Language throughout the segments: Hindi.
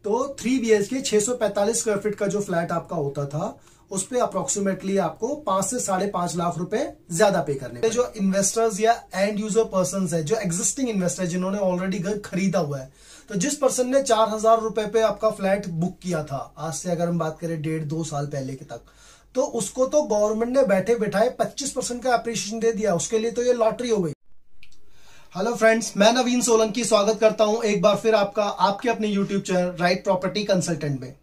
तो 3 BHK 645 स्क्वायर फीट का जो फ्लैट आपका होता था उस पे अप्रोक्सीमेटली आपको 5 से 5.5 लाख रुपए ज्यादा पे करने। जो इन्वेस्टर्स या एंड यूजर पर्सन है, जो एग्जिस्टिंग इन्वेस्टर है जिन्होंने ऑलरेडी घर खरीदा हुआ है, तो जिस पर्सन ने 4,000 रुपए पे आपका फ्लैट बुक किया था, आज से अगर हम बात करें 1.5-2 साल पहले के तक, तो उसको तो गवर्नमेंट ने बैठे बैठाए 25% का अप्रिशिएशन दे दिया। उसके लिए तो ये लॉटरी हो गई। हेलो फ्रेंड्स, मैं नवीन सोलंकी स्वागत करता हूं एक बार फिर आपका आपके अपने YouTube channel right property consultant में।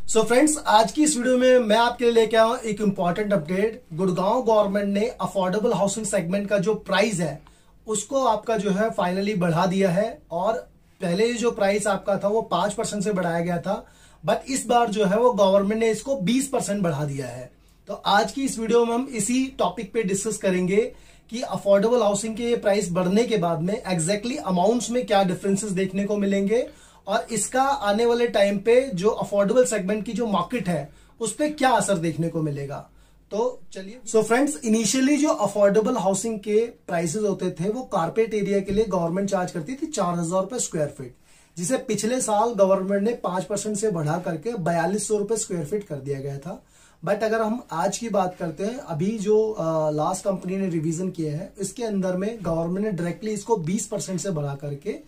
सो फ्रेंड्स, आज की इस वीडियो में मैं आपके लिए लेके आया हूं एक इंपॉर्टेंट अपडेट। गुड़गांव गवर्नमेंट ने अफोर्डेबल हाउसिंग सेगमेंट का जो प्राइस है उसको आपका जो है फाइनली बढ़ा दिया है। और पहले जो प्राइस आपका था वो 5% से बढ़ाया गया था, बट इस बार जो है वो गवर्नमेंट ने इसको 20% बढ़ा दिया है। तो आज की इस वीडियो में हम इसी टॉपिक पे डिस्कस करेंगे कि अफोर्डेबल हाउसिंग के ये प्राइस बढ़ने के बाद में एग्जैक्टली अमाउंट्स में क्या डिफरेंसेस देखने को मिलेंगे और इसका आने वाले टाइम पे जो अफोर्डेबल सेगमेंट की जो मार्केट है उस पर क्या असर देखने को मिलेगा। तो चलिए। सो फ्रेंड्स, इनिशियली जो अफोर्डेबल हाउसिंग के प्राइसेस होते थे वो कारपेट एरिया के लिए गवर्नमेंट चार्ज करती थी 4,000 रुपए स्क्वायर फीट, जिसे पिछले साल गवर्नमेंट ने 5% से बढ़ा करके 4,200 रुपए स्क्वायर फीट कर दिया गया था। बट अगर हम आज की बात करते हैं, अभी जो लास्ट कंपनी ने रिवीजन किया है इसके अंदर में गवर्नमेंट ने डायरेक्टली इसको 20% से बढ़ा करके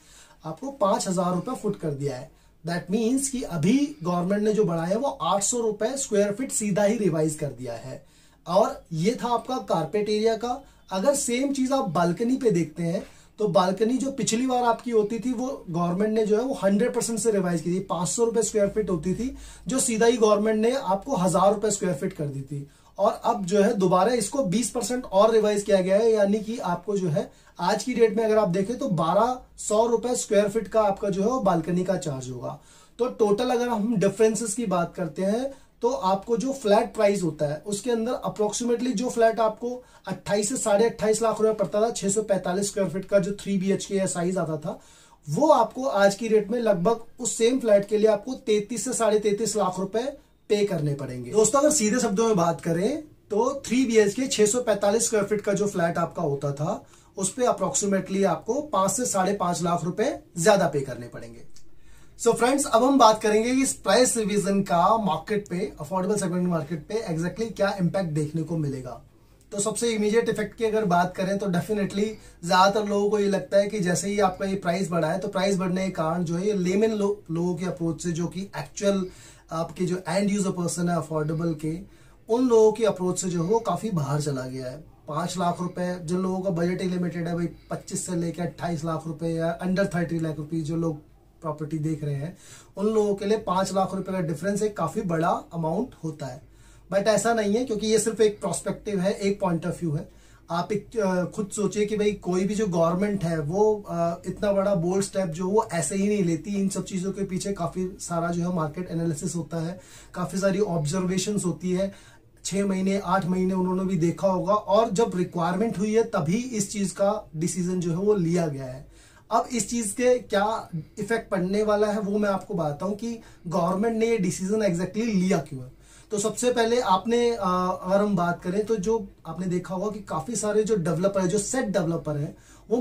आपको 5,000 रुपए फुट कर दिया है। दैट मीन्स कि अभी गवर्नमेंट ने जो बढ़ाया है वो 800 रुपए स्क्वायर फीट सीधा ही रिवाइज कर दिया है। और ये था आपका कारपेट एरिया का। अगर सेम चीज आप बालकनी पे देखते हैं तो बालकनी जो पिछली बार आपकी होती थी वो गवर्नमेंट ने जो है वो 100% से रिवाइज की थी। 500 रुपए स्क्वायर फीट होती थी जो सीधा ही गवर्नमेंट ने आपको 1,000 रुपए स्क्वायर फीट कर दी थी। और अब जो है दोबारा इसको 20% और रिवाइज किया गया है, यानी कि आपको जो है आज की डेट में अगर आप देखें तो 1,200 रुपए स्क्वायर फीट का आपका जो है वो बालकनी का चार्ज होगा। तो टोटल अगर हम डिफरेंसेस की बात करते हैं तो आपको जो फ्लैट प्राइस होता है उसके अंदर अप्रोक्सीमेटली जो फ्लैट आपको 28 से 28.5 लाख रुपए पड़ता था, 645 स्क्वायर फीट का जो 3 BHK साइज आता था, वो आपको आज की डेट में लगभग उस सेम फ्लैट के लिए आपको 33 से 33.5 लाख रुपए पे करने पड़ेंगे। दोस्तों, अगर सीधे शब्दों में बात करें तो 3 BHK 645 स्क्वायर फीट का जो फ्लैट आपका होता था उस पे अप्रोक्सीमेटली आपको 5 से 5.5 लाख रुपए ज्यादा पे करने पड़ेंगे। सो फ्रेंड्स, अब हम बात करेंगे कि इस प्राइस रिवीजन का मार्केट पे, अफोर्डेबल सेगमेंट मार्केट पे एग्जैक्टली क्या इंपैक्ट देखने को मिलेगा। तो सबसे इमीडिएट इफेक्ट की अगर बात करें तो डेफिनेटली ज्यादातर लोगों को ये लगता है कि जैसे ही आपका ये प्राइस बढ़ा है तो प्राइस बढ़ने के कारण जो है ये लेमन लोगों के अप्रोच से, जो कि एक्चुअल आपके जो एंड यूजर पर्सन है अफोर्डेबल के, उन लोगों की अप्रोच से जो है वो काफी बाहर चला गया है। 5 लाख रुपए जिन लोगों का बजट ही लिमिटेड है भाई, 25 से लेकर 28 लाख रुपए या अंडर 30 लाख रुपए जो लोग प्रॉपर्टी देख रहे हैं, उन लोगों के लिए 5 लाख रुपए का डिफरेंस एक काफी बड़ा अमाउंट होता है। बट ऐसा नहीं है, क्योंकि ये सिर्फ एक प्रोस्पेक्टिव है, एक पॉइंट ऑफ व्यू है। आप एक खुद सोचिए कि भाई कोई भी जो गवर्नमेंट है वो इतना बड़ा बोल्ड स्टेप जो वो ऐसे ही नहीं लेती। इन सब चीजों के पीछे काफी सारा जो है मार्केट एनालिसिस होता है, काफी सारी ऑब्जर्वेशंस होती है। 6 महीने 8 महीने उन्होंने भी देखा होगा, और जब रिक्वायरमेंट हुई है तभी इस चीज का डिसीजन जो है वो लिया गया है। अब इस चीज के क्या इफेक्ट पड़ने वाला है वो मैं आपको बताता हूं कि गवर्नमेंट ने ये डिसीजन एग्जैक्टली लिया क्यों है। तो सबसे पहले आपने अगर हम बात करें तो जो आपने देखा होगा कि काफी सारे जो डेवलपर है, जो सेट डेवलपर है, वो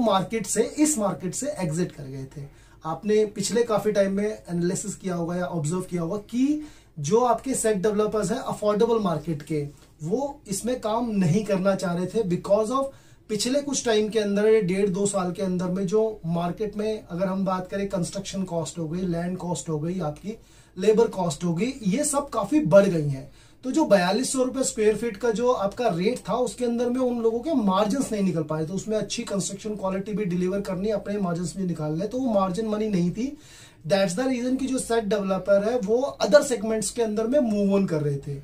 इस मार्केट से एग्जिट कर गए थे। आपने पिछले काफी टाइम में एनालिसिस किया होगा या ऑब्जर्व किया होगा कि जो आपके सेट डेवलपर्स हैं अफोर्डेबल मार्केट के, वो इसमें काम नहीं करना चाह रहे थे बिकॉज ऑफ पिछले कुछ टाइम के अंदर, 1.5-2 साल के अंदर में जो मार्केट में अगर हम बात करें कंस्ट्रक्शन कॉस्ट हो गई, लैंड कॉस्ट हो गई, आपकी लेबर कॉस्ट हो गई, ये सब काफी बढ़ गई हैं। तो जो 4,200 रुपए स्क्वायर फीट का जो आपका रेट था उसके अंदर में उन लोगों के मार्जिन नहीं निकल पाए। तो उसमें अच्छी कंस्ट्रक्शन क्वालिटी भी डिलीवर करनी, अपने मार्जिन भी निकालने, तो वो मार्जिन मनी नहीं थी। दैट्स द रीजन की जो सेट डेवलपर है वो अदर सेगमेंट्स के अंदर में मूव ऑन कर रहे थे।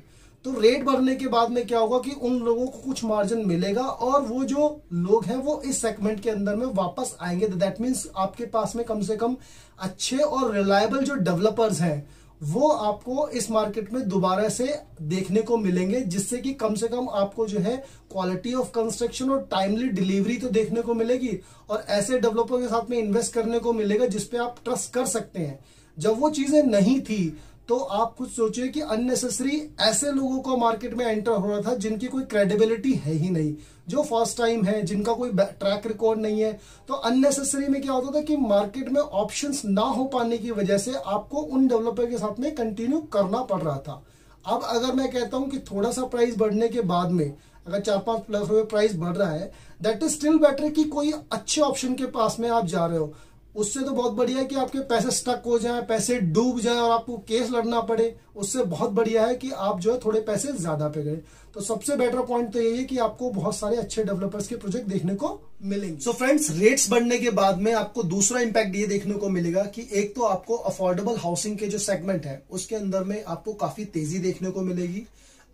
तो रेट बढ़ने के बाद में क्या होगा कि उन लोगों को कुछ मार्जिन मिलेगा और वो जो लोग हैं वो इस सेगमेंट के अंदर में वापस आएंगे। दैट मीन्स आपके पास में कम से कम अच्छे और रिलायबल जो डेवलपर्स हैं वो आपको इस मार्केट में दोबारा से देखने को मिलेंगे, जिससे कि कम से कम आपको जो है क्वालिटी ऑफ कंस्ट्रक्शन और टाइमली डिलीवरी तो देखने को मिलेगी, और ऐसे डेवलपर के साथ में इन्वेस्ट करने को मिलेगा जिसपे आप ट्रस्ट कर सकते हैं। जब वो चीजें नहीं थी तो आप खुद सोचिए कि अननेसेसरी ऐसे लोगों को मार्केट में एंटर हो रहा था जिनकी कोई क्रेडिबिलिटी है ही नहीं, जो फर्स्ट टाइम है, जिनका कोई ट्रैक रिकॉर्ड नहीं है। तो अननेसेसरी में क्या होता था कि मार्केट में ऑप्शंस ना हो पाने की वजह से आपको उन डेवलपर के साथ में कंटिन्यू करना पड़ रहा था। अब अगर मैं कहता हूं कि थोड़ा सा प्राइस बढ़ने के बाद में अगर 4-5 लाख रुपए प्राइस बढ़ रहा है, दैट इज स्टिल बेटर कि कोई अच्छे ऑप्शन के पास में आप जा रहे हो। उससे तो बहुत बढ़िया है कि आपके पैसे स्टक हो जाएं, पैसे डूब जाएं और आपको केस लड़ना पड़े। उससे बहुत बढ़िया है कि आप जो है थोड़े पैसे ज्यादा पे गए। तो सबसे बेटर पॉइंट तो यही है कि आपको बहुत सारे अच्छे डेवलपर्स के प्रोजेक्ट देखने को मिलेंगे। सो फ्रेंड्स, रेट्स बढ़ने के बाद में आपको दूसरा इंपैक्ट ये देखने को मिलेगा कि एक तो आपको अफोर्डेबल हाउसिंग के जो सेगमेंट है उसके अंदर में आपको काफी तेजी देखने को मिलेगी,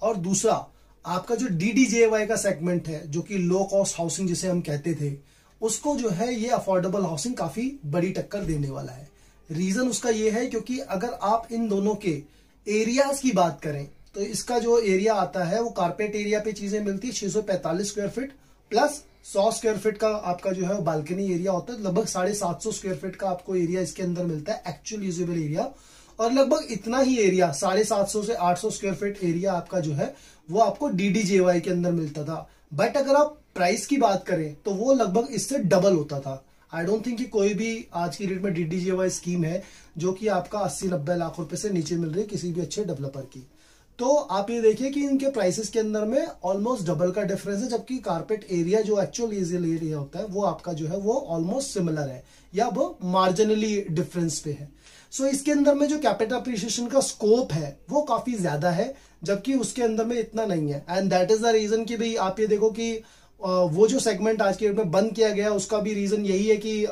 और दूसरा आपका जो DDJY का सेगमेंट है जो कि लो कॉस्ट हाउसिंग जिसे हम कहते थे, उसको जो है ये अफोर्डेबल हाउसिंग काफी बड़ी टक्कर देने वाला है। रीजन उसका ये है क्योंकि अगर आप इन दोनों के एरियाज की बात करें तो इसका जो एरिया आता है वो कारपेट एरिया पे चीजें मिलती है 645 square feet plus 100 square feet का आपका जो है बालकनी एरिया होता है। लगभग 750 स्क्वायर फीट का आपको एरिया इसके अंदर मिलता है एक्चुअल यूजेबल एरिया, और लगभग इतना ही एरिया 750 से 800 स्क्वायर फीट एरिया आपका जो है वो आपको DDJY के अंदर मिलता था। बट अगर आप प्राइस की बात करें तो वो लगभग इससे डबल होता था। आई डोंट थिंक कि कोई भी आज की डेट में DDJY स्कीम है जो कि आपका 80-90 लाख रुपए से नीचे मिल रही है किसी भी अच्छे डेवलपर की। तो आप ये देखिए कि इनके प्राइसेस के अंदर में ऑलमोस्ट डबल का डिफरेंस है, जबकि कारपेट एरिया जो एक्चुअल एरिया होता है वो आपका जो है वो ऑलमोस्ट सिमिलर है या वो मार्जिनली डिफरेंस पे है। सो इसके अंदर में जो कैपिटल अप्रिसिएशन का स्कोप है वो काफी ज्यादा है, जबकि उसके अंदर में इतना नहीं है। And that is the reason कि भाई आप ये देखो कि वो जो सेगमेंट आज के डेट में बंद किया गया उसका भी रीजन यही है कि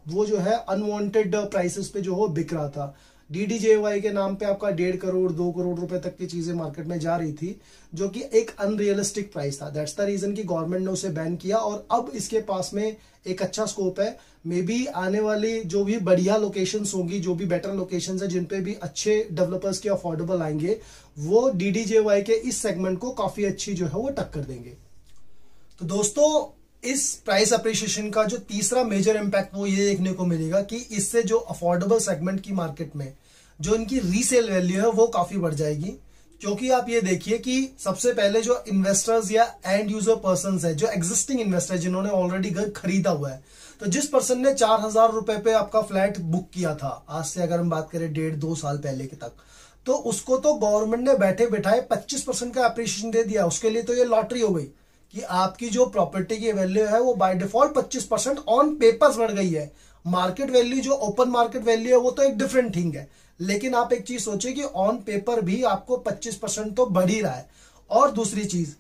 वो जो है अनवांटेड प्राइसेस पे जो हो बिक रहा था। DDJY के नाम पे आपका 1.5 करोड़ 2 करोड़ रुपए तक की चीजें मार्केट में जा रही थी, जो कि एक अनरियलिस्टिक प्राइस था। दैट्स द रीजन कि गवर्नमेंट ने उसे बैन किया, और अब इसके पास में एक अच्छा स्कोप है। मे बी आने वाली जो भी बढ़िया लोकेशंस होंगी, जो भी बेटर लोकेशंस है जिन पे भी अच्छे डेवलपर्स के अफोर्डेबल आएंगे, वो DDJY के इस सेगमेंट को काफी अच्छी जो है वो टक्कर देंगे। तो दोस्तों, इस प्राइस अप्रिशिएशन का जो तीसरा मेजर इंपैक्ट वो ये देखने को मिलेगा कि इससे जो अफोर्डेबल सेगमेंट की मार्केट में जो इनकी रीसेल वैल्यू है वो काफी बढ़ जाएगी। क्योंकि आप ये देखिए कि सबसे पहले जो इन्वेस्टर्स या एंड यूजर पर्सन है, जो एग्जिस्टिंग इन्वेस्टर जिन्होंने ऑलरेडी घर खरीदा हुआ है, तो जिस पर्सन ने 4,000 रुपए पे आपका फ्लैट बुक किया था, आज से अगर हम बात करें 1.5-2 साल पहले के तक, तो उसको तो गवर्नमेंट ने बैठे बैठाए 25% का अप्रिशिएशन दे दिया। उसके लिए तो ये लॉटरी हो गई कि आपकी जो प्रॉपर्टी की वैल्यू है वो बाय डिफॉल्ट 25% ऑन पेपर्स बढ़ गई है। मार्केट वैल्यू जो ओपन मार्केट वैल्यू है वो तो एक डिफरेंट थिंग है, लेकिन आप एक चीज सोचिए कि ऑन पेपर भी आपको 25% तो बढ़ ही रहा है। और दूसरी चीज,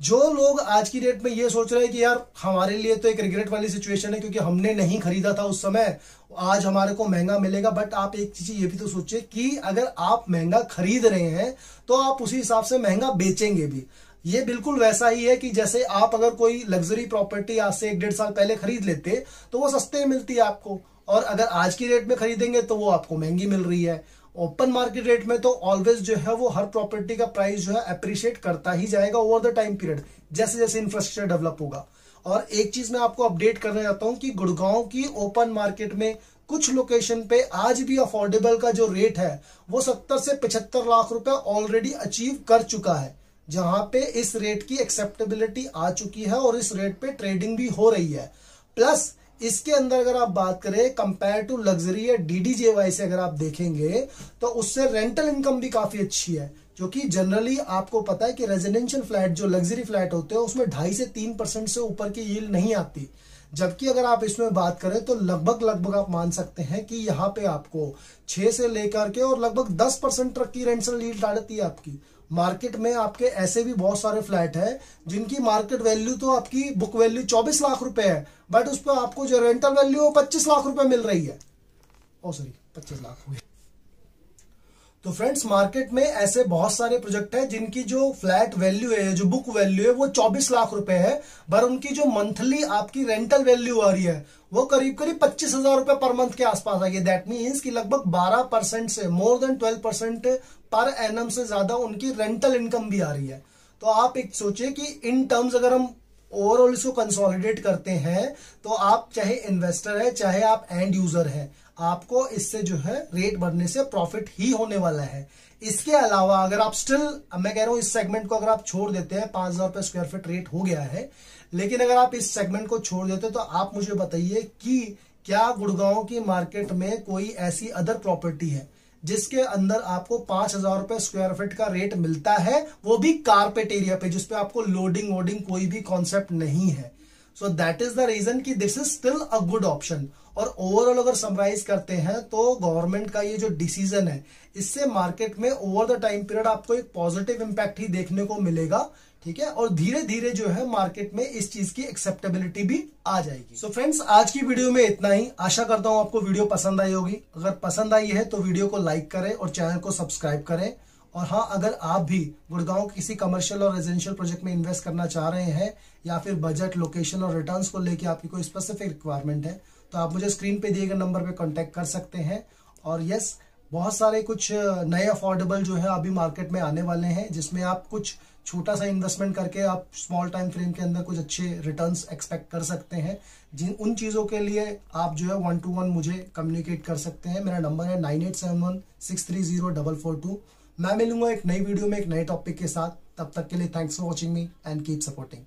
जो लोग आज की डेट में ये सोच रहे हैं कि यार हमारे लिए तो एक रिग्रेट वाली सिचुएशन है क्योंकि हमने नहीं खरीदा था उस समय, आज हमारे को महंगा मिलेगा। बट आप एक चीज ये भी तो सोचिए कि अगर आप महंगा खरीद रहे हैं तो आप उसी हिसाब से महंगा बेचेंगे भी। ये बिल्कुल वैसा ही है कि जैसे आप अगर कोई लग्जरी प्रॉपर्टी आज से 1-1.5 साल पहले खरीद लेते तो वो सस्ते मिलती है आपको, और अगर आज की रेट में खरीदेंगे तो वो आपको महंगी मिल रही है। ओपन मार्केट रेट में तो ऑलवेज जो है वो हर प्रॉपर्टी का प्राइस जो है अप्रिशिएट करता ही जाएगा ओवर द टाइम पीरियड, जैसे जैसे इंफ्रास्ट्रक्चर डेवलप होगा। और एक चीज मैं आपको अपडेट करना चाहता हूं कि गुड़गांव की ओपन मार्केट में कुछ लोकेशन पे आज भी अफोर्डेबल का जो रेट है वो 70 से 75 लाख रुपए ऑलरेडी अचीव कर चुका है, जहां पे इस रेट की एक्सेप्टेबिलिटी आ चुकी है और इस रेट पे ट्रेडिंग भी हो रही है। प्लस इसके अंदर अगर आप बात करें कंपेयर टू लग्जरी या DDJY से अगर आप देखेंगे तो उससे रेंटल इनकम भी काफी अच्छी है, जो कि जनरली आपको पता है कि रेजिडेंशियल फ्लैट जो लग्जरी फ्लैट होते हैं उसमें 2.5 से 3% से ऊपर की यील्ड नहीं आती। जबकि अगर आप इसमें बात करें तो लगभग आप मान सकते हैं कि यहाँ पे आपको 6 से लेकर के और लगभग 10% तक की रेंटल यील्ड आती है आपकी। मार्केट में आपके ऐसे भी बहुत सारे फ्लैट है जिनकी मार्केट वैल्यू तो आपकी बुक वैल्यू 24 लाख रुपए है, बट उस पर आपको जो रेंटल वैल्यू है 25 लाख रुपए मिल रही है। 25 लाख हुई। तो फ्रेंड्स, मार्केट में ऐसे बहुत सारे प्रोजेक्ट है जिनकी जो फ्लैट वैल्यू है, जो बुक वैल्यू है वो 24 लाख रुपए है, पर उनकी जो मंथली आपकी रेंटल वैल्यू आ रही है वो करीब 25,000 रुपए पर मंथ के आसपास आ गई। दैट मीन्स कि लगभग 12% से मोर देन 12% पर एनम से ज्यादा उनकी रेंटल इनकम भी आ रही है। तो आप एक सोचिए कि इन टर्म्स अगर हम ओवरऑल इसको कंसोलिडेट करते हैं तो आप चाहे इन्वेस्टर है चाहे आप एंड यूजर है, आपको इससे जो है रेट बढ़ने से प्रॉफिट ही होने वाला है। इसके अलावा अगर आप स्टिल, मैं कह रहा हूं इस सेगमेंट को अगर आप छोड़ देते हैं, 5,000 रुपए स्क्वायर फीट रेट हो गया है, लेकिन अगर आप इस सेगमेंट को छोड़ देते तो आप मुझे बताइए कि क्या गुड़गांव की मार्केट में कोई ऐसी अदर प्रॉपर्टी है जिसके अंदर आपको 5,000 रुपए स्क्वायर फीट का रेट मिलता है, वो भी कारपेट एरिया पे, जिसपे आपको लोडिंग वोडिंग कोई भी कॉन्सेप्ट नहीं है। So that is the reason कि this is still a good option. और ओवरऑल अगर समराइज करते हैं तो गवर्नमेंट का ये जो डिसीजन है, इससे मार्केट में ओवर द टाइम पीरियड आपको एक पॉजिटिव इंपैक्ट ही देखने को मिलेगा, ठीक है। और धीरे धीरे जो है मार्केट में इस चीज की एक्सेप्टेबिलिटी भी आ जाएगी। सो फ्रेंड्स, आज की वीडियो में इतना ही। आशा करता हूं आपको वीडियो पसंद आई होगी। अगर पसंद आई है तो वीडियो को लाइक करें और चैनल को सब्सक्राइब करें। और हाँ, अगर आप भी गुड़गांव के किसी कमर्शियल और रेजिडेंशियल प्रोजेक्ट में इन्वेस्ट करना चाह रहे हैं, या फिर बजट, लोकेशन और रिटर्न्स को लेके आपकी कोई स्पेसिफिक रिक्वायरमेंट है, तो आप मुझे स्क्रीन पे दिए गए नंबर पे कांटेक्ट कर सकते हैं। और यस, बहुत सारे कुछ नए अफोर्डेबल जो है अभी मार्केट में आने वाले हैं, जिसमें आप कुछ छोटा सा इन्वेस्टमेंट करके आप स्मॉल टाइम फ्रेम के अंदर कुछ अच्छे रिटर्न्स एक्सपेक्ट कर सकते हैं। उन चीज़ों के लिए आप जो है 1-to-1 मुझे कम्युनिकेट कर सकते हैं। मेरा नंबर है 9871630442। मैं मिलूंगा एक नई वीडियो में एक नए टॉपिक के साथ। तब तक के लिए thanks for watching me and keep supporting.